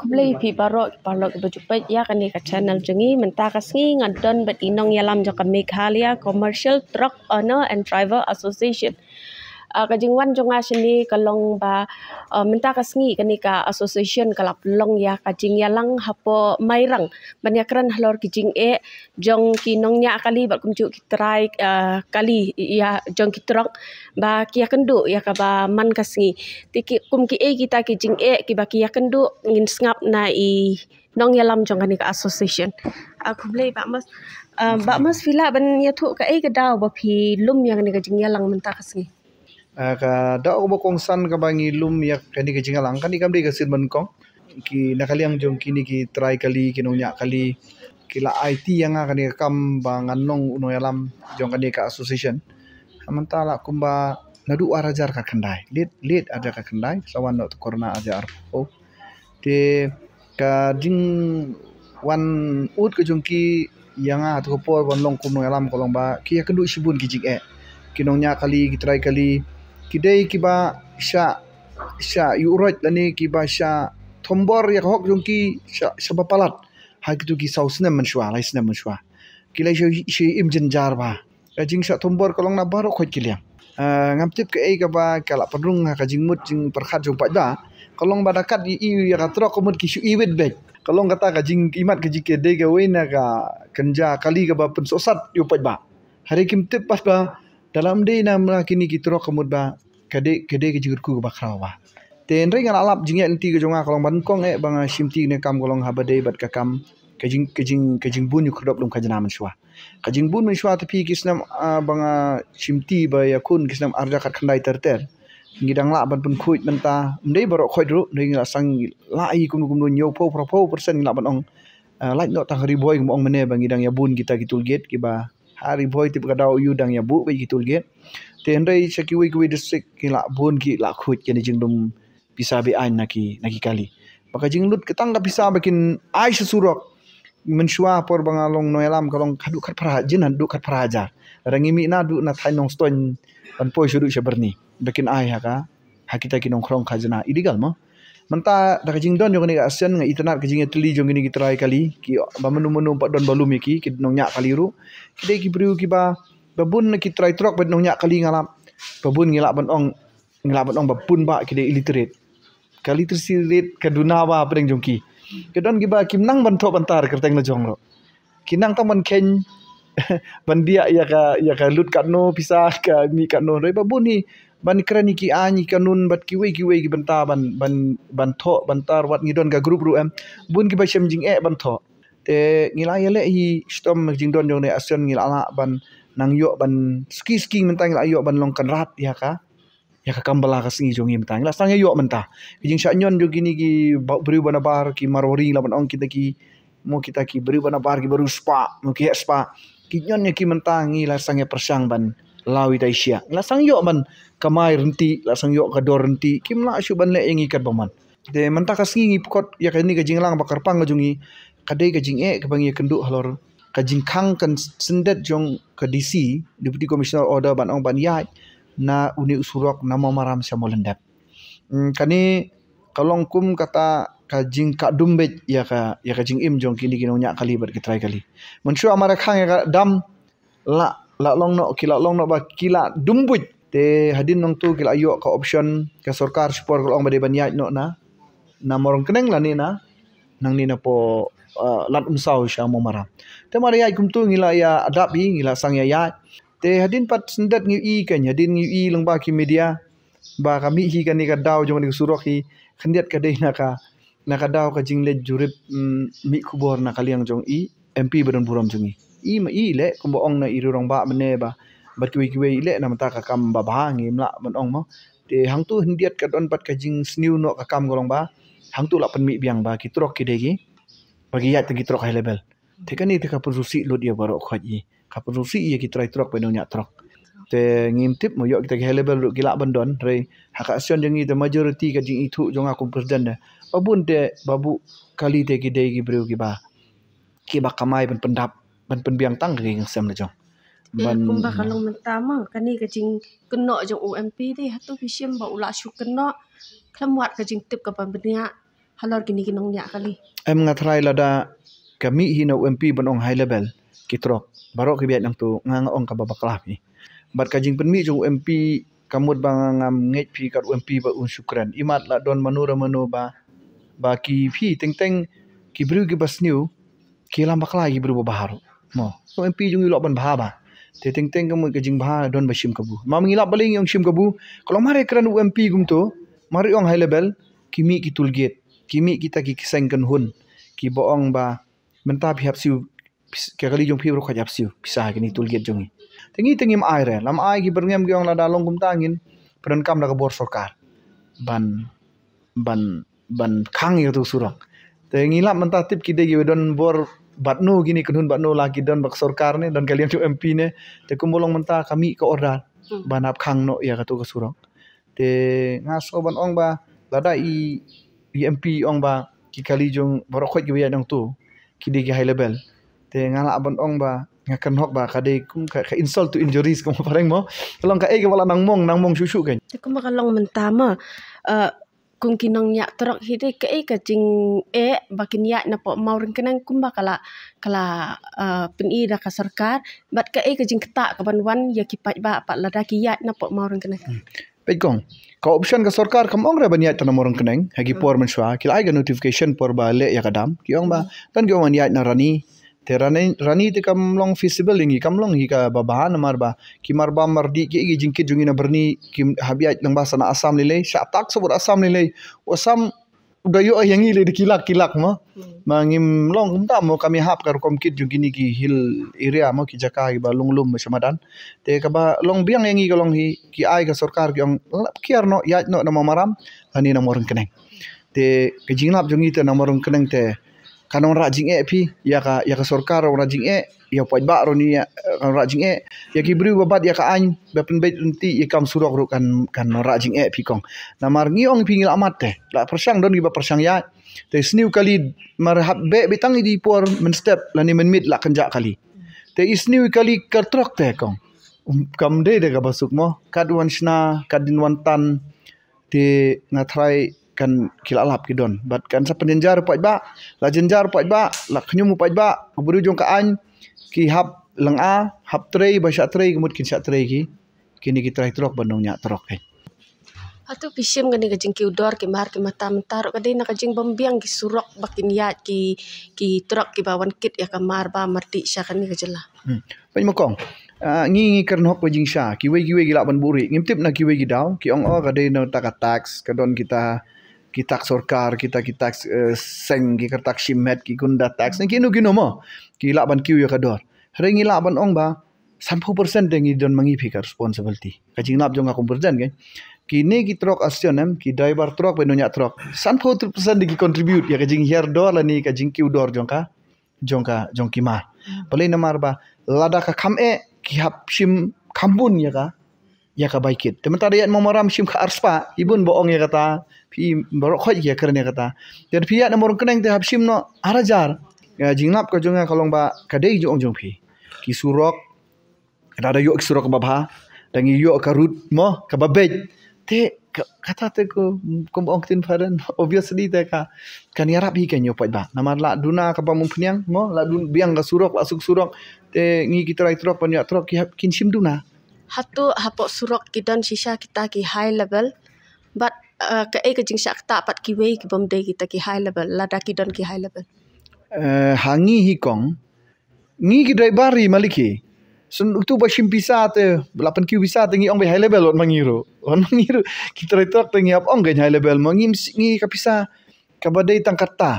Kublai pi barok berjumpa ya kan ka channel jengi menta kasngi ngadon bet inong yalam jaka Meghalaya Commercial Truck Owner and Driver Association. Kajingwan jonga sini kalong ba menta kasngi kani ka association kalap long ya kajing yalang hapo mairang banyakran halor kijing jong kinong nya kali bat kumju kitrai kali ya jong kitrok ba kia kendu ya ka ba man kasngi tiki kum ki kita kijing ki ba kia kendu ngin ngap na nong yalam jong kani ka association. Aku boleh Pak Mas Vila ban ya tu ka ke daw ba phi lum yang ni kajing yalang menta kasngi. Ka da ko kong san ka bangi lum yak kani ka jingalang kani kam de ka sin man kong ki nakaliang jong kini ki try kali kinong nya kali kila IT yang kani kam bangan nong uno yalam jong kani ka association amantala kumba nadu arajar ka kendai lit ada ka kendai sawan no corona ajar te ka jing wan ut ka jong ki yang to por wan long kuno yalam kolong ba ki kendu sibun ki jing kinong nya kali ki try kali kidai kiba sya urut lani kiba sya tombor yak hok jongki sya bapalat ha kitu ki sausna menshwa laisna menshwa kilai shi im jenjar ba kajing sya tombor kolong na baro khot kiliang ngamtip ke ka ba kala padrung ha kajing mut jing perkhat jong pada kolong badakat i ya katro komut ki syu iwet bek kolong kata kajing imat kaji ke de ga wena ka kenja kali ka ba pensosat yu ba hari kimtip pas ba dalam day na kini kitro kamud ba kade kejigurku ba krawa ten ring alap jingya inti ke jonga kolong ban kong bang simti ne kam kolong habade bat ka kam kajing bun yu krodop lum kajana menswa kajing bun menswa tapi kisnam bang simti ba yakun kisnam arja kat khandai terter ngidang la ban pun khuit menta ndei barok khoi ru ring la sang la i kum nyo po persen la ban ong like no tang riboy ong mene bang ngidang ya bun kita kitul gate ki ba hari boy tip kadau yudang ya bu be gitul ge tendai sakiwi district kila bun ki la khut kini jingdum bisa be ain naki kali maka jinglut ketang ka bisa bikin ai sesurok menshua por bangalong noelam kalong kadu kat parajin du kat paraja rangimi na du na thainong ston pan poi shudu shaberni bikin ai haka hakita kinong krong khajana illegal mo menta da kajing don jong ni asen nga internet kajing teli jong ni kitrai kali ki ba menu pak don balum ki nong nya kali ru kide ki bru ki ba babun ki try trok ba nong nya kali ngalap babun ngilap ban ong babun ba kide illiterate kali tersilit kaduna ba pedeng jong ki kedon ki ba kimnang ban thok bantar kerteng na jong ro kinang ta man ken bandia ya ka lut katno pisah ka mi katno re babun ni ban krani ki ani kanun bat kiwe ki benta ban tho bantar wat ngidon ga group ru bun ki ba shem jing ban tho te ngila yele hi stom jing don jong ne asen ngila ban nang yo ban ski menta ngila yo ban long kan rat ya ka kambala ka singi jong menta ngila sang yo menta jing sha nyon jo gini ki beri bana bar ki marori la ban ong kita ki beri bana bar ki baru spa mo ki spa ki nyon ki menta ngila sang persang ban lawi Asia la sang yo man kamai renti la sang yo kador renti kimla syu ban le yang ikat baman de menta kasngi ngipkot ya kani ka jinglang bakar pang jungi kadai ka jing ka bangi kendu halor ka jingkhang kan sendet jong ka DC Deputy Commissioner Order ban ong ban ya na uni usurok nama maram samolendap kani kalong kum kata ka jing ka dumbet ya ka jing im jong kini nya kali bat kitrai kali mensyu amara khang ya ka dam la long no ba kila dumbut te hadin nong tu kila yo ka option ka sarkar support kolong bade banyai no na morong keneng la ni na nang ni na po lat umsau sya mo mara te mari ai kum tu ngila ya adap ngila sang ya te hadin pat sendat ngi kan hadin ngi lengba ki media ba kami hi kan ni ka daw jong ni surok hi khendiat ka dei na ka daw ka jingle jurip mi kubor na kaliang jong MP badan buram jongi i le kumbo ong na irurong ba mene ba bat kiwe le na mata ka kam ba bhangi mla ban ong mo te hang tu hindiat ka don pat ka jing sniu no ka kam golong ba hang tu la pan mi biang ba ki trok ki degi bagi ya te ki trok high level te kani te ka produksi lo dia baro khaji ka produksi ye ki try trok pe no nya trok te ngim tip mo yo kita high level ru gila ban don re haka asion jengi the majority ka jing itu jonga kum president babun te babu kali te ki degi bru ki ba kamai ban pendap ban penbiang tang ke yang sem jong ban kumba kalong mentama kani kajing keno jong UMP ti hatu bisiam ba ula syu keno klamwat kajing tip ka pambenia halor kini kinong nya kali. Em ngatrai lada kami hina UMP banong high level kitrok barok ke biat nang tu ngangaong ka babaklah ni. Bat kajing penmi jong UMP kamut bang ngam ngej pi kat UMP ba un syukran. Imat la don manura manu ba ki pi teng ki bru ki basniu ki lam baklah ki bru baharu. Mo UMP jong ilok ban bahaba. Te teng kamu kajing bah don bashim kabu. Ma mengilap baling yang shim kabu. Kalau mari keran UMP gum tu, mari ong high level kimi ki tulgate. Kimi kita ki kisengkan hun. Ki boong ba mentah pihap siu kali jong pi ro khajap siu pisah kini tulgate jongi. Tengi ai re. Lam ai ki berngem ki ong la dalong gum tangin. Peran kam da bor sarkar. Ban khang ya tu surok. Tengi lap mentah tip ki de don bor batno gini kunhun batno lagi don bak sarkar ne don kalian tu MP ne te kumbolong mentah kami ke order banap khang no ya katu ke surong te ngaso ban ong ba lada i MP ong ba ki kali jong borokot ki ya dong tu ki di high level te ngala ban ong ba ngakan hok ba kade kum ka insult to injuries kum pareng mo tolong ka ke wala nang mong susu kan te kum kalong mentama kung kinong nya trok hide ke jing bakin ya na po maurin kenang kumba kala peni da ka sarkar bat ke jing keta ka banwan ya kipat ba pat lada ki ya na po maurin kenang Pekong ka option ka sarkar kam ong ra baniat na morong kenang hagi por menswa kila ai ga notification por ba le ya kadam ki ong ba tan ki ong niat na rani te rani te kam long feasible ingi kam long hi ka babahan mar ba ki mar ba mardi ki igi jingkit jungi na berni ki habiat lang basa na asam lele sya tak sebut asam lele wasam udah yo yang ile di kilak mo mangim long kumta mo kami hap kar komkit jungi ni ki hill area mo ki jaka ki ba lunglum samadan te ka ba long biang yang ka long hi ki ai ka sarkar ki ong kiar no ya no na maram ani na morong keneng te ke jinglap jungi te na morong keneng te kanong rajing pi ya ka sarkar rajing ya poit ba ro ni rajing ya ki bru babat ya ka an be pen bet unti ya kam surok ro kan rajing pi kong na mar ngi ong pingil amat te la persang don gi ba persang ya te sniu kali mar hab be betang di por men step la ni men mit la kanja kali te isniu kali kartrok te kong kam de ka basuk mo kadwan shna kadin wan tan te ngatrai kan kila lap ki don bat kan sa penjenjar poit ba la jenjar poit ba la khnyum poit ba buru jong ka an ki hap lang a hap trei ba sha trei kemut kin sha trei ki kini ki trai trok bandong nya trok he atu pisim gani ka jing ki udor ki mar ki mata mentar ka de na ka jing bambiang ki surok bakin ya ki trok ki bawan kit ya ka mar ba marti sha kan ni ka jela pai mokong ngi kan hok jing sha ki we gi la ban buri ngimtip na ki we gi daw ki ong o ka de na ta tax ka don kita tax sarkar kita tax seng ki tax shimet ki gunda tax ni kinu mo ki la ban kiu ya kador rengi la ban ong ba 100% dengi don mangi phika responsibility ka jing lap jong aku berjan kan ki ne ki trok asionem ki driver trok be nonya trok 100% di contribute ya ka jing hier dor la ni ka jing kiu dor jong ki ma boleh namar ba lada ka kham ki hap shim khambun ya ka baikit temen tadi mo maram shim ka arspa ibun boong ya kata pi borok khoj ya kerana kata dan pi ya nomor keneng te hap shim no arajar ya jinglap ka jonga kalong ba kadai jong pi ki surok ada yo surok babha dangi yo ka rut mo ka babej te kata te ko boong tin faran obviously te ka kan yarap hi kan yo poit ba namar la duna ka ba mumphniang mo la dun biang ka surok asuk surok te ngi kitrai trok pan ya trok ki hap kin shim duna hatu hapok surok ki don sisa kita ki high level but ka jing syak ta pat ki we ki bomde kita ki high level lada ki don ki high level hangi hi kong ngi ki driver ri maliki sun tu ba shim pisa te 8 ki pisa te ngi ong be high level on mangiru ki trok te ngi ap ong ge high level mo ngi ka pisa ka badai tangkata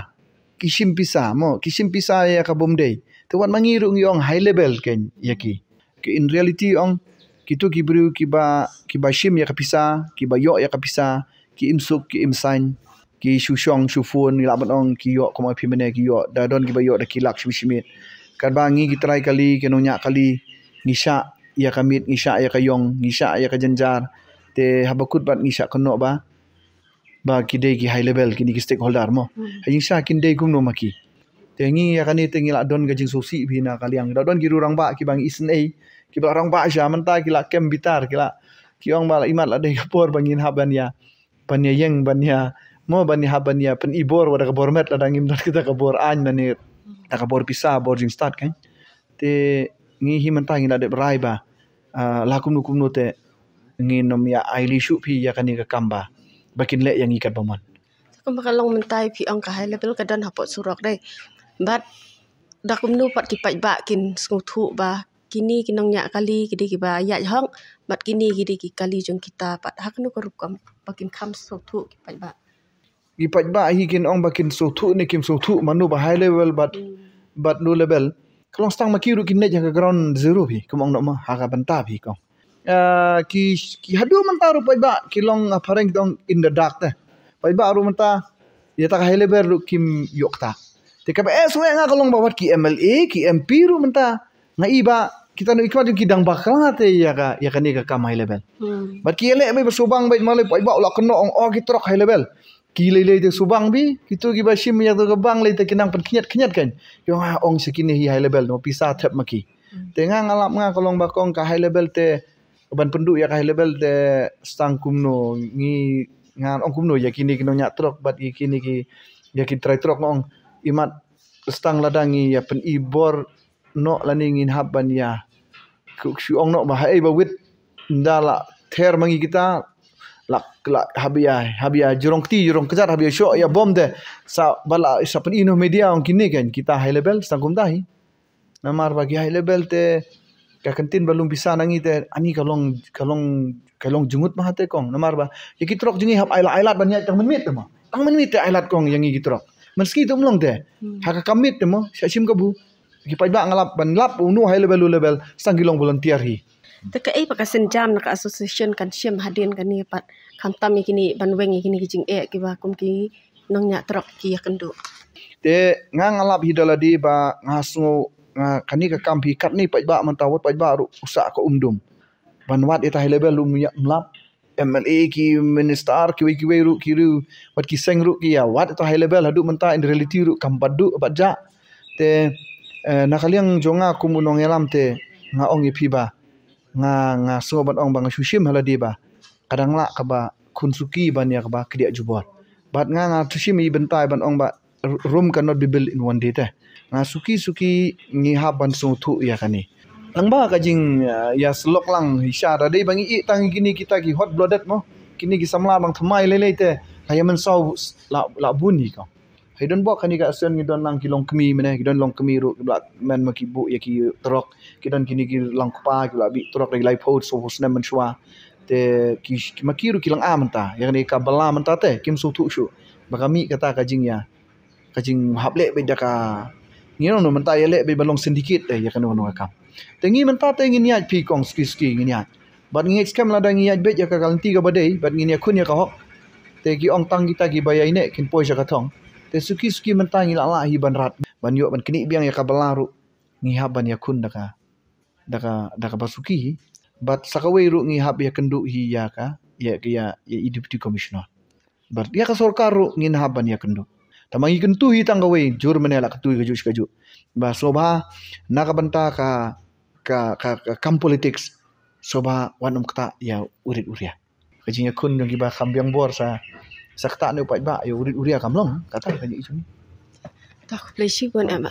ki shim pisa ya ka bomde te wan mangiru ngi ong high level ken yaki in reality ong kitu ki bru ki ba shim ya kapisa ki ba yo ya kapisa ki imsuk ki imsan ki shushong shufun ni laban ong ki yo ko ma pimene ki yo da don ki ba yo da kilak shimit kan ba ngi ki try kali ke nonya kali ngisha ya kamit ngisha ya kayong ngisha ya ka janjar te habakut bat ngisha kono ba ki de ki high level ki ni ki stakeholder mo hajing sha kin de kum no maki te ngi ya kani te ngi la don ga jing sosi bina kaliang da don ki rurang ba ki bang isen ki ba rang ba sha menta ki la kem bitar ki ong ba imat la de por bangin haban ya yeng ban ya mo bani haban ya pen ibor wada ka bormet la dangim dat kita ka bor an nani ta ka bor pisa bor jing start kan te ngi hi man tangi la de rai ba la kum nu te ngi nom ya aili shu pi ya kani ka kamba bakin le yang ikat baman Kung makalong mentai pi ang kahai level kadan hapot surok dai. But dakum nu pat kipai ba kin sungtu ba kini kinong nya kali kidi kiba ya hong bat kini kidi ki kali jong kita pat hak nu korup kam bakin kam sungtu kipai ba. ipat ba hi kin ong bakin so thu ne kim so thu manu ba high level but no level kalong stang makiru kin ne jaga ground zero bi kumong no ma ha ka banta bi kong ki hadu man taru pai ba kilong apareng dong in the dark te pai ba ru manta ya ta high level ru kim yokta te ka ba so nga kalong bawat ki MLA ki MP ru manta nga iba kita no ikmat ki dang bakal te ya ka ni ka kam high level bat ki ele me subang bai malai pai ba la keno ong ki trok high level ki lele te subang bi kitu ki ba shim ya to ka bang le te kinang pen kinyat kan yo ha ong sekini hi high level no pisa thep maki te nga ngalap nga kalong bakong ka high level te ban penduk ya ka high level te stang kumno ngi ngan ong kumno ya kini kino nyak trok bat kini ki ya ki try trok ong imat stang ladangi ya pen ibor no lani ngin haban ya ku ong no ba hai ba wit ndala ther mangi kita la habia jurong kejar habia show ya bom de sa bala sa pen ino media ong kini kan kita high level stang kum dahi namar bagi high level te ka kantin balum bisa nangi te ani kalong jungut mah te kong namar ba ya kitrok jungi hab ailat banyak tang menit te mo tang menit te ailat kong yang kitrok meski tu mlong te haka kamit te mo syashim kabu ki pai ba ngalap ban lap unu high level sangilong volunteer hi Teka pakasen jam nak association kan syam hadin kan ni pat kamtam kini banweng kini kijing kiba kum ki nong nya trok ki yakendu te ngalap hidaladi ba ngasu kani ka kampi kat ni pai ba mentawat pai ba ru usak ko umdum banwat eta high level lu mlap MLA ki minister ki ru wat ki seng ru ki ya wat eta high level hadu menta in reality ru kampadu baja te nakaliang jonga kumunong yalam te nga ong ipi ba nga so bat ong bang shushim haladi ba kadang la ka ba kunsuki ban ya ka ba kedia jubor bat nga tushim i bentai ban ong ba room cannot be built in one day te nga suki ngi haban so thu ya kani lang ba ka jing ya slok lang isyara dei bangi i tang gini kita ki hot blooded mo kini ki samla bang thamai lele te hayaman saw la buni ka hidon bo kani ka sen ngi don lang kilong kemi mene ki don long kemi ru bla men ma ki bu ya ki trok ki don kini ki lang pa ki la bi trok lai phot so hosna man shwa te ki makiru kilang amanta ya ni ka bala manta te kim so thu shu bakami kata ka jing ya kajing haple be daka ngino no menta yele be balong syndicate ya kan no kam tengi menta te ngin ya pi kong ski ngin ya bat ngi scam la dang ya be ya ka galanti ka badai bat ngin ya kun ya ka hok te ki ong tang kita ki bayai ne kin poi ka thong te suki menta ngi la hi ban rat ban yo ban kini biang ya ka balaru ngi haban ya kun daka basuki bat sakawe ru ngi hab ya kendu hi ya ka ya deputy commissioner bat ya ka sorkar ru ngin haban ya kendu tamangi kentu hi tanggawe jur menela ketu kaju ba soba nakabanta ka kam politics soba wanum kata ya urit uria kajinya kun yang kiba kambiang bor sa sakta ne pai ba ya urit uria kamlong kata kanyi isu tak plesi pun ama